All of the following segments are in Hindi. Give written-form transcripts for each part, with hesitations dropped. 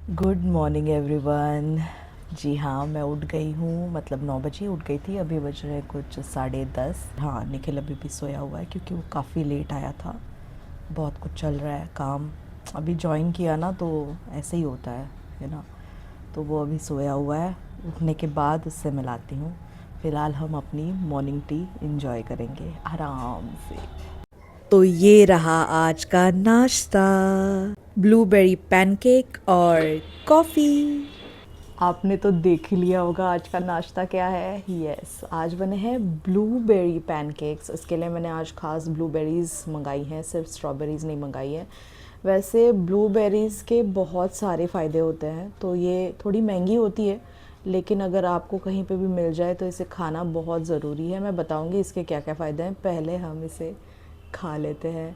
Good morning everyone. जी हाँ, मैं उठ गई हूँ, मतलब 9 बजे उठ गई थी। अभी बज रहे कुछ 10:30। हाँ, निखिल अभी भी सोया हुआ है क्योंकि वो काफ़ी लेट आया था। बहुत कुछ चल रहा है काम, अभी ज्वाइन किया ना, तो ऐसे ही होता है ना। तो वो अभी सोया हुआ है, उठने के बाद उससे मिलाती हूँ। फ़िलहाल हम अपनी मॉर्निंग टी इंजॉय करेंगे आराम से। तो ये रहा आज का नाश्ता, ब्लूबेरी पैनकेक और कॉफ़ी। आपने तो देख ही लिया होगा आज का नाश्ता क्या है। यस, आज बने हैं ब्लूबेरी पैनकेक्स। इसके लिए मैंने आज ख़ास ब्लूबेरीज़ मंगाई हैं, सिर्फ स्ट्रॉबेरीज़ नहीं मंगाई हैं। वैसे ब्लूबेरीज़ के बहुत सारे फ़ायदे होते हैं, तो ये थोड़ी महंगी होती है, लेकिन अगर आपको कहीं पे भी मिल जाए तो इसे खाना बहुत ज़रूरी है। मैं बताऊंगी इसके क्या क्या फ़ायदे हैं, पहले हम इसे खा लेते हैं।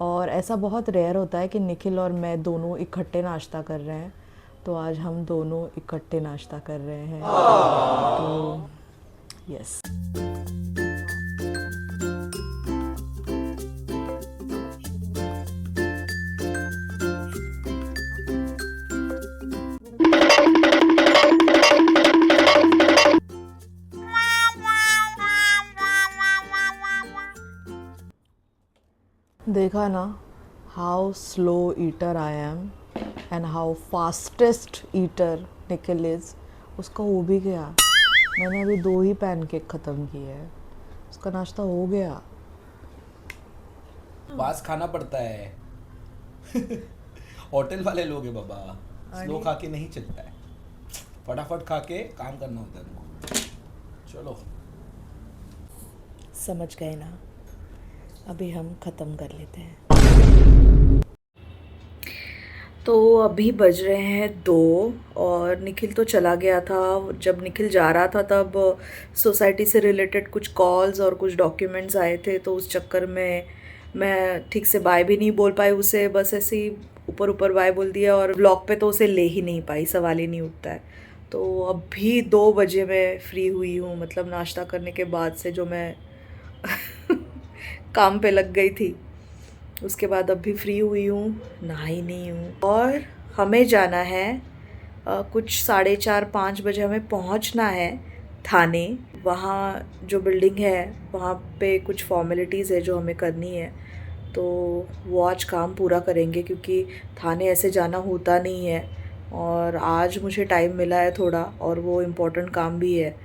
और ऐसा बहुत रेयर होता है कि निखिल और मैं दोनों इकट्ठे नाश्ता कर रहे हैं, तो आज हम दोनों इकट्ठे नाश्ता कर रहे हैं। तो यस। देखा ना, how slow eater I am and how fastest eater Nikhil is. उसका हो भी गया, मैंने अभी 2 ही पैनकेक ख़त्म किए हैं, उसका नाश्ता हो गया। पास खाना पड़ता है। होटल वाले लोग हैं बाबा, स्लो खा के नहीं चलता है, फटाफट खा के काम करना होता है उनको। चलो, समझ गए ना, अभी हम ख़त्म कर लेते हैं। तो अभी बज रहे हैं 2 और निखिल तो चला गया था। जब निखिल जा रहा था तब सोसाइटी से रिलेटेड कुछ कॉल्स और कुछ डॉक्यूमेंट्स आए थे, तो उस चक्कर में मैं ठीक से बाय भी नहीं बोल पाई उसे, बस ऐसे ही ऊपर ऊपर बाय बोल दिया। और व्लॉग पे तो उसे ले ही नहीं पाई, सवाल ही नहीं उठता है। तो अभी 2 बजे मैं फ्री हुई हूँ, मतलब नाश्ता करने के बाद से जो मैं काम पे लग गई थी, उसके बाद अब भी फ्री हुई हूँ, नहाई नहीं हूँ। और हमें जाना है कुछ 4:30-5 बजे हमें पहुँचना है थाने। वहाँ जो बिल्डिंग है वहाँ पे कुछ फॉर्मेलिटीज़ है जो हमें करनी है, तो वो आज काम पूरा करेंगे क्योंकि थाने ऐसे जाना होता नहीं है। और आज मुझे टाइम मिला है थोड़ा, और वो इम्पोर्टेंट काम भी है,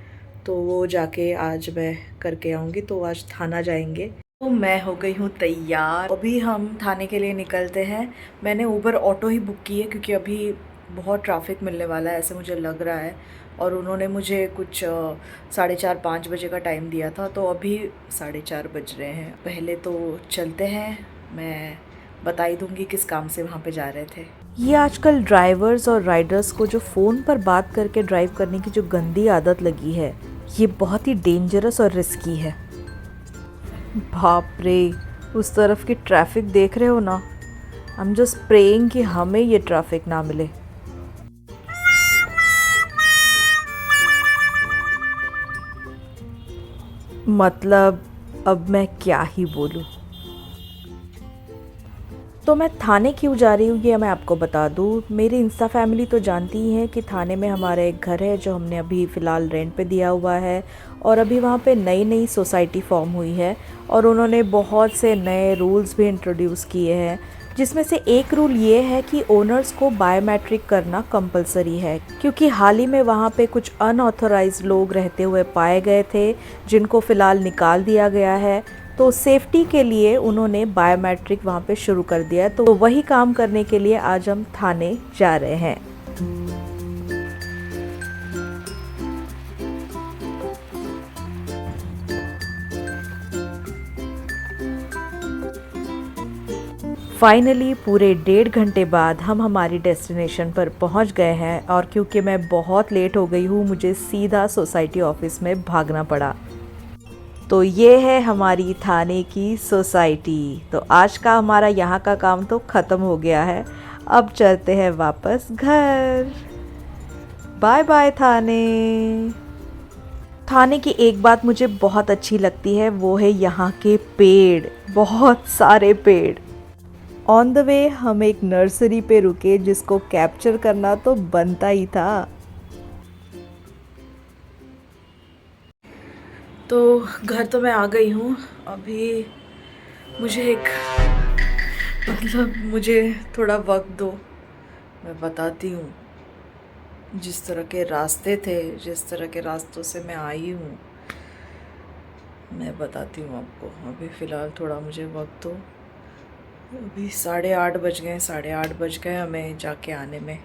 तो वो जाके आज मैं करके आऊँगी। तो आज थाना जाएंगे। तो मैं हो गई हूँ तैयार, अभी हम थाने के लिए निकलते हैं। मैंने उबर ऑटो ही बुक की है क्योंकि अभी बहुत ट्रैफिक मिलने वाला है ऐसे मुझे लग रहा है। और उन्होंने मुझे कुछ 4:30-5 बजे का टाइम दिया था, तो अभी 4:30 बज रहे हैं। पहले तो चलते हैं, मैं बता ही दूँगी किस काम से वहाँ पे जा रहे थे। ये आजकल ड्राइवर्स और राइडर्स को जो फ़ोन पर बात करके ड्राइव करने की जो गंदी आदत लगी है, ये बहुत ही डेंजरस और रिस्की है। बाप रे, उस तरफ की ट्रैफिक देख रहे हो ना। आई एम जस्ट प्रेइंग कि हमें ये ट्रैफिक ना मिले। मतलब अब मैं क्या ही बोलूँ। तो मैं थाने क्यों जा रही हूँ ये मैं आपको बता दूँ। मेरी इंस्टा फैमिली तो जानती ही है कि थाने में हमारा एक घर है जो हमने अभी फ़िलहाल रेंट पे दिया हुआ है, और अभी वहाँ पे नई नई सोसाइटी फॉर्म हुई है और उन्होंने बहुत से नए रूल्स भी इंट्रोड्यूस किए हैं, जिसमें से एक रूल ये है कि ओनर्स को बायोमेट्रिक करना कंपलसरी है, क्योंकि हाल ही में वहाँ पे कुछ अनऑथराइज्ड लोग रहते हुए पाए गए थे जिनको फ़िलहाल निकाल दिया गया है। तो सेफ्टी के लिए उन्होंने बायोमेट्रिक वहाँ पे शुरू कर दिया है, तो वही काम करने के लिए आज हम थाने जा रहे हैं। फाइनली पूरे 1.5 घंटे बाद हम हमारी डेस्टिनेशन पर पहुंच गए हैं, और क्योंकि मैं बहुत लेट हो गई हूँ मुझे सीधा सोसाइटी ऑफिस में भागना पड़ा। तो ये है हमारी थाने की सोसाइटी। तो आज का हमारा यहाँ का काम तो ख़त्म हो गया है, अब चलते हैं वापस घर। बाय बाय थाने। थाने की एक बात मुझे बहुत अच्छी लगती है, वो है यहाँ के पेड़, बहुत सारे पेड़। ऑन द वे हम एक नर्सरी पे रुके जिसको कैप्चर करना तो बनता ही था। तो घर तो मैं आ गई हूँ। अभी मुझे मुझे थोड़ा वक्त दो, मैं बताती हूँ। जिस तरह के रास्ते थे, जिस तरह के रास्तों से मैं आई हूँ, मैं बताती हूँ आपको। अभी फ़िलहाल थोड़ा मुझे वक्त दो। अभी 8:30 बज गए, 8:30 बज गए हमें जाके आने में।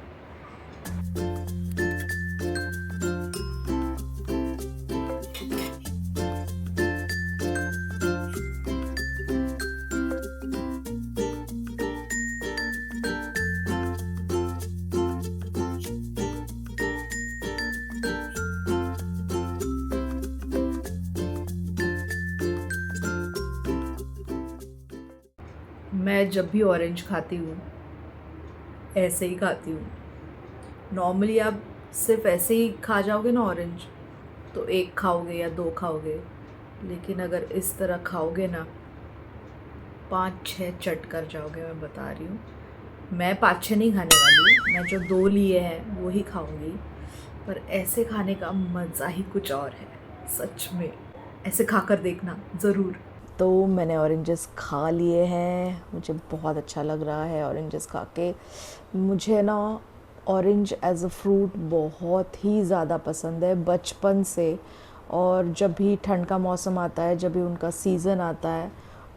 मैं जब भी ऑरेंज खाती हूँ ऐसे ही खाती हूँ। नॉर्मली आप सिर्फ ऐसे ही खा जाओगे ना ऑरेंज, तो एक खाओगे या दो खाओगे, लेकिन अगर इस तरह खाओगे ना 5-6 चट कर जाओगे। मैं बता रही हूँ। मैं 5-6 नहीं खाने वाली, मैं जो 2 लिए हैं वो ही खाऊंगी। पर ऐसे खाने का मज़ा ही कुछ और है, सच में। ऐसे खाकर देखना ज़रूर। तो मैंने ऑरेंजेस खा लिए हैं, मुझे बहुत अच्छा लग रहा है ऑरेंजेस खा के। मुझे ना ऑरेंज एज अ फ्रूट बहुत ही ज़्यादा पसंद है बचपन से। और जब भी ठंड का मौसम आता है, जब भी उनका सीज़न आता है,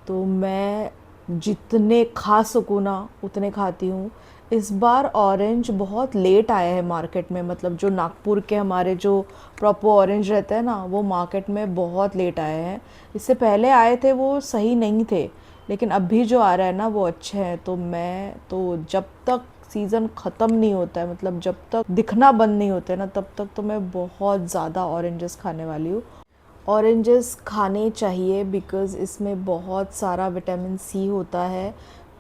तो मैं जितने खा सकूँ ना उतने खाती हूँ। इस बार ऑरेंज बहुत लेट आया है मार्केट में, मतलब जो नागपुर के हमारे जो प्रॉपर ऑरेंज रहते हैं ना, वो मार्केट में बहुत लेट आए हैं। इससे पहले आए थे वो सही नहीं थे, लेकिन अभी जो आ रहा है ना वो अच्छे हैं। तो मैं तो जब तक सीज़न ख़त्म नहीं होता है, मतलब जब तक दिखना बंद नहीं होते ना, तब तक तो मैं बहुत ज़्यादा ऑरेंजेस खाने वाली हूँ। ऑरेंजेस खाने चाहिए बिकॉज़ इसमें बहुत सारा विटामिन सी होता है।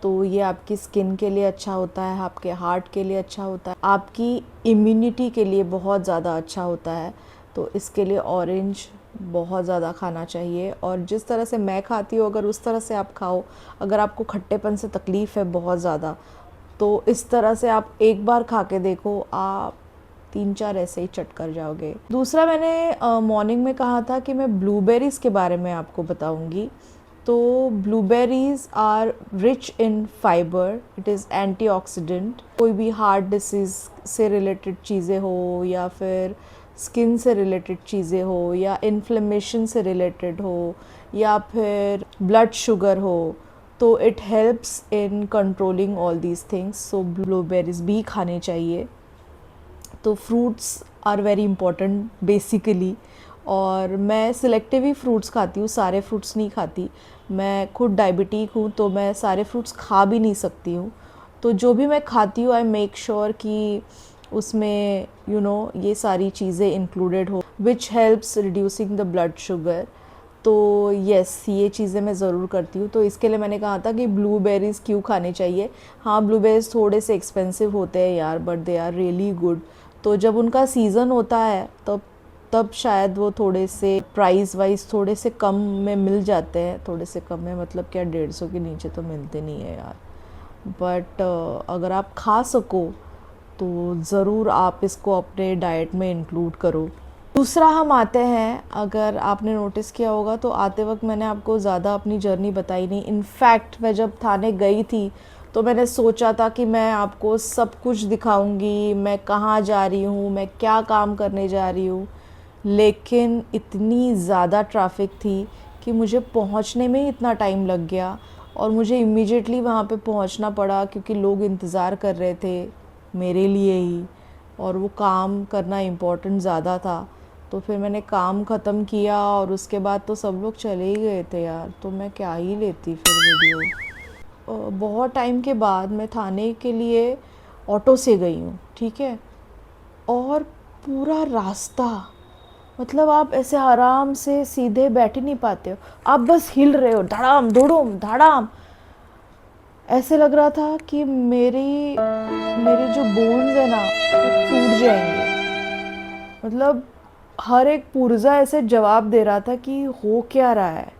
तो ये आपकी स्किन के लिए अच्छा होता है, आपके हार्ट के लिए अच्छा होता है, आपकी इम्यूनिटी के लिए बहुत ज़्यादा अच्छा होता है। तो इसके लिए ऑरेंज बहुत ज़्यादा खाना चाहिए। और जिस तरह से मैं खाती हूँ, अगर उस तरह से आप खाओ, अगर आपको खट्टेपन से तकलीफ़ है बहुत ज़्यादा, तो इस तरह से आप एक बार खा के देखो, आप 3-4 ऐसे ही चट कर जाओगे। दूसरा, मैंने मॉर्निंग में कहा था कि मैं ब्लूबेरीज़ के बारे में आपको बताऊंगी। तो blueberries are rich in fibre, it is antioxidant. कोई भी हार्ट डिसीज़ से रिलेटेड चीज़ें हो, या फिर स्किन से रिलेटेड चीज़ें हो, या इन्फ्लेमेशन से रिलेटेड हो, या फिर ब्लड शुगर हो, तो it helps in controlling all these things. So blueberries भी खाने चाहिए। तो fruits are very important basically. और मैं सिलेक्टिव ही फ्रूट्स खाती हूँ, सारे फ्रूट्स नहीं खाती। मैं खुद डायबिटिक हूँ, तो मैं सारे फ्रूट्स खा भी नहीं सकती हूँ। तो जो भी मैं खाती हूँ, आई मेक श्योर कि उसमें ये सारी चीज़ें इंक्लूडेड हो, which helps reducing the blood sugar. तो यस, ये चीज़ें मैं ज़रूर करती हूँ। तो इसके लिए मैंने कहा था कि ब्लूबेरीज़ क्यों खाने चाहिए। हाँ, ब्लूबेरीज़ थोड़े से एक्सपेंसिव होते हैं यार, but they are really good. तो जब उनका सीज़न होता है तब शायद वो थोड़े से प्राइस वाइज थोड़े से कम में मिल जाते हैं। थोड़े से कम में मतलब क्या, 150 के नीचे तो मिलते नहीं है यार। बट अगर आप खा सको तो ज़रूर आप इसको अपने डाइट में इंक्लूड करो। दूसरा, हम आते हैं, अगर आपने नोटिस किया होगा तो आते वक्त मैंने आपको ज़्यादा अपनी जर्नी बताई नहीं। इनफैक्ट मैं जब थाने गई थी तो मैंने सोचा था कि मैं आपको सब कुछ दिखाऊंगी, मैं कहाँ जा रही हूँ, मैं क्या काम करने जा रही हूँ। लेकिन इतनी ज़्यादा ट्रैफिक थी कि मुझे पहुँचने में ही इतना टाइम लग गया, और मुझे इमीडिएटली वहाँ पे पहुँचना पड़ा क्योंकि लोग इंतज़ार कर रहे थे मेरे लिए ही, और वो काम करना इम्पोर्टेंट ज़्यादा था। तो फिर मैंने काम ख़त्म किया और उसके बाद तो सब लोग चले ही गए थे यार, तो मैं क्या ही लेती फिर वीडियो। बहुत टाइम के बाद मैं थाने के लिए ऑटो से गई हूँ, ठीक है। और पूरा रास्ता, मतलब आप ऐसे आराम से सीधे बैठ ही नहीं पाते हो, आप बस हिल रहे हो, धड़ाम धुड़ुम धड़ाम। ऐसे लग रहा था कि मेरी जो बोन्स है ना वो टूट जाएंगे। मतलब हर एक पुर्जा ऐसे जवाब दे रहा था कि हो क्या रहा है।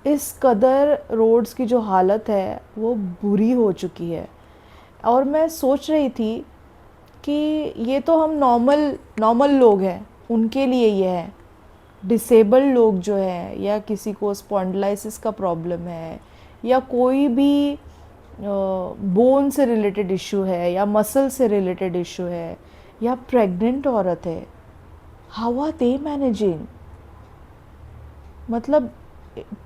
इस कदर रोड्स की जो हालत है वो बुरी हो चुकी है। और मैं सोच रही थी कि ये तो हम नॉर्मल लोग हैं, उनके लिए ये है। डिसेबल्ड लोग जो हैं, या किसी को स्पॉन्डिलाइसिस का प्रॉब्लम है, या कोई भी बोन से रिलेटेड इशू है, या मसल से रिलेटेड इशू है, या प्रेग्नेंट औरत है, हाउ आर दे मैनेजिंग? मतलब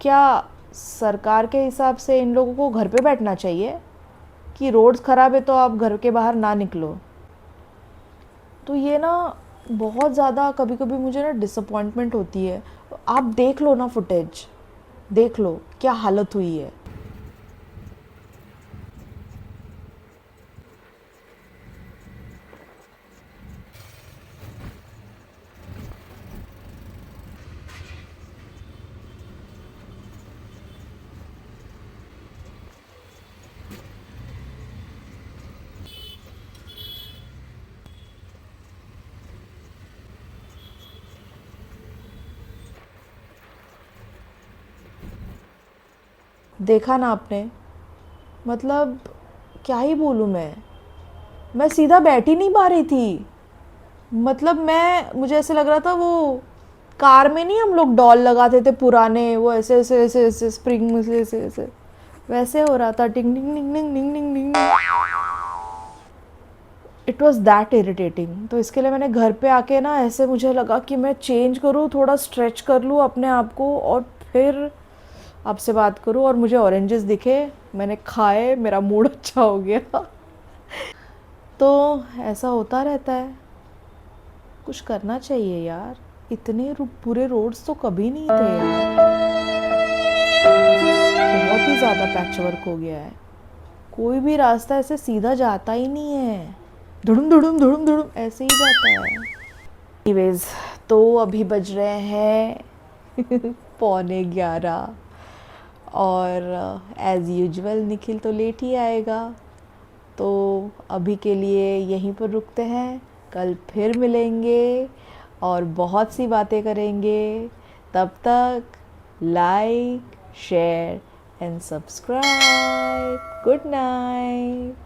क्या सरकार के हिसाब से इन लोगों को घर पे बैठना चाहिए कि रोड्स ख़राब है तो आप घर के बाहर ना निकलो? तो ये ना बहुत ज़्यादा कभी कभी मुझे ना डिसअपॉइंटमेंट होती है। आप देख लो ना, फुटेज देख लो क्या हालत हुई है। देखा ना आपने, मतलब क्या ही बोलूँ मैं सीधा बैठ ही नहीं पा रही थी। मतलब मुझे ऐसे लग रहा था, वो कार में नहीं हम लोग डॉल लगाते थे पुराने, वो ऐसे ऐसे ऐसे ऐसे स्प्रिंग में से ऐसे ऐसे वैसे हो रहा था, टिंग टिंग टिंग टिंग टिंग टिंग टिंग। It was that irritating. तो इसके लिए मैंने घर पे आके ना, ऐसे मुझे लगा कि मैं चेंज करूँ, थोड़ा स्ट्रेच कर लूँ अपने आप को, और फिर आपसे बात करूँ। और मुझे ऑरेंजेस दिखे, मैंने खाए, मेरा मूड अच्छा हो गया। तो ऐसा होता रहता है, कुछ करना चाहिए यार। इतने बुरे रोड्स तो कभी नहीं थे यार, बहुत ही ज़्यादा पैच वर्क हो गया है। कोई भी रास्ता ऐसे सीधा जाता ही नहीं है, धुड़ुम धुड़ुम धुड़ुम धुड़ुम ऐसे ही जाता है। एनीवेज, तो अभी बज रहे हैं 11:15, और एज़ यूजुअल निखिल तो लेट ही आएगा। तो अभी के लिए यहीं पर रुकते हैं, कल फिर मिलेंगे और बहुत सी बातें करेंगे। तब तक like, share and subscribe. Good night.